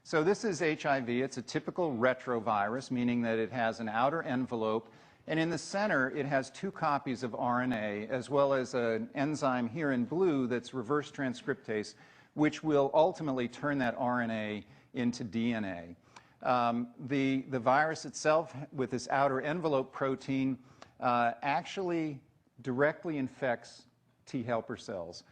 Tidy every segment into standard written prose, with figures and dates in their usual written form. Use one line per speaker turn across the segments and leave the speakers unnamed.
So this is HIV. It's a typical retrovirus, meaning that it has an outer envelope, and in the center it has 2 copies of RNA, as well as an enzyme here in blue that's reverse transcriptase, which will ultimately turn that RNA into DNA. The virus itself, with this outer envelope protein, actually directly infects T helper cells.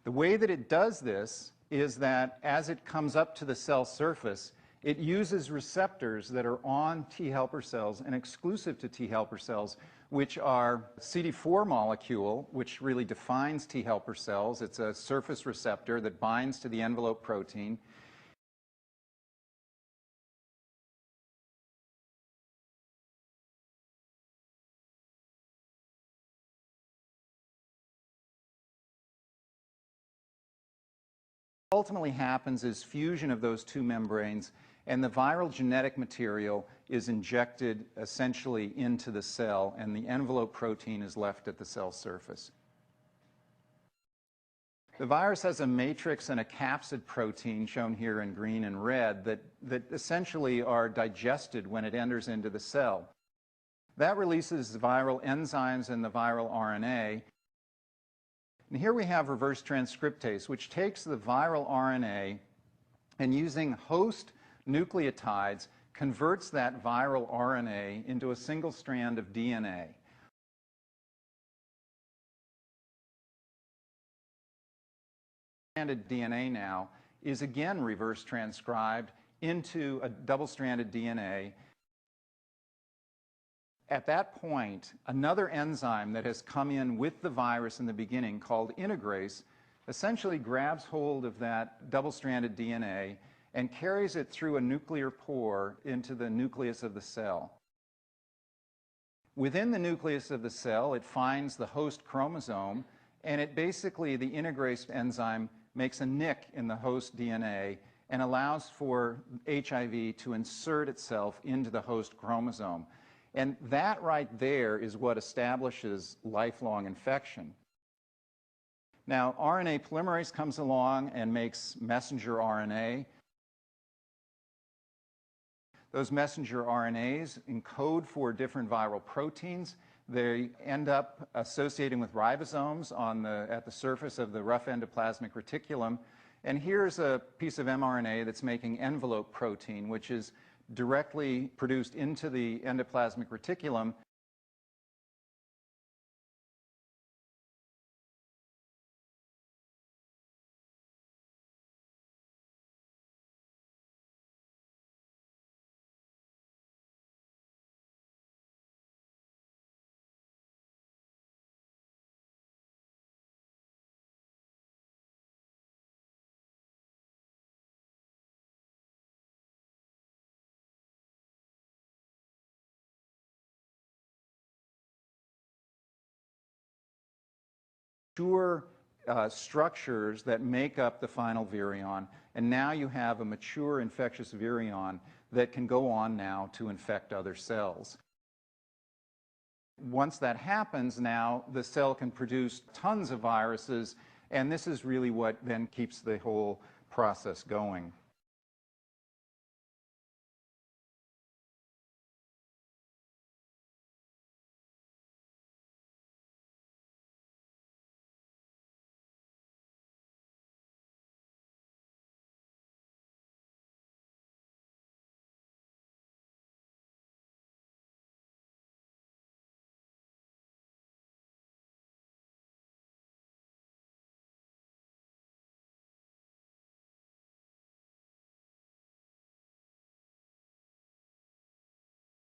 The way that it does this is that as it comes up to the cell surface, it uses receptors that are on T helper cells and exclusive to T helper cells, which are CD4 molecule, which really defines T helper cells. It's a surface receptor that binds to the envelope protein. What ultimately happens is fusion of those 2 membranes, and the viral genetic material is injected essentially into the cell, and the envelope protein is left at the cell surface. The virus has a matrix and a capsid protein, shown here in green and red, that essentially are digested when it enters into the cell. That releases viral enzymes and the viral RNA. And here we have reverse transcriptase, which takes the viral RNA and, using host nucleotides, converts that viral RNA into a single strand of DNA. Stranded DNA now is again reverse transcribed into a double-stranded DNA. At that point, another enzyme that has come in with the virus in the beginning, called integrase, essentially grabs hold of that double-stranded DNA and carries it through a nuclear pore into the nucleus of the cell. Within the nucleus of the cell, it finds the host chromosome, and the integrase enzyme makes a nick in the host DNA and allows for HIV to insert itself into the host chromosome. And that right there is what establishes lifelong infection. Now, RNA polymerase comes along and makes messenger RNA. Those messenger RNAs encode for different viral proteins. They end up associating with ribosomes at the surface of the rough endoplasmic reticulum. And here's a piece of mRNA that's making envelope protein, which is directly produced into the endoplasmic reticulum. Structures that make up the final virion, and now you have a mature infectious virion that can go on now to infect other cells. Once that happens, now the cell can produce tons of viruses, and this is really what then keeps the whole process going.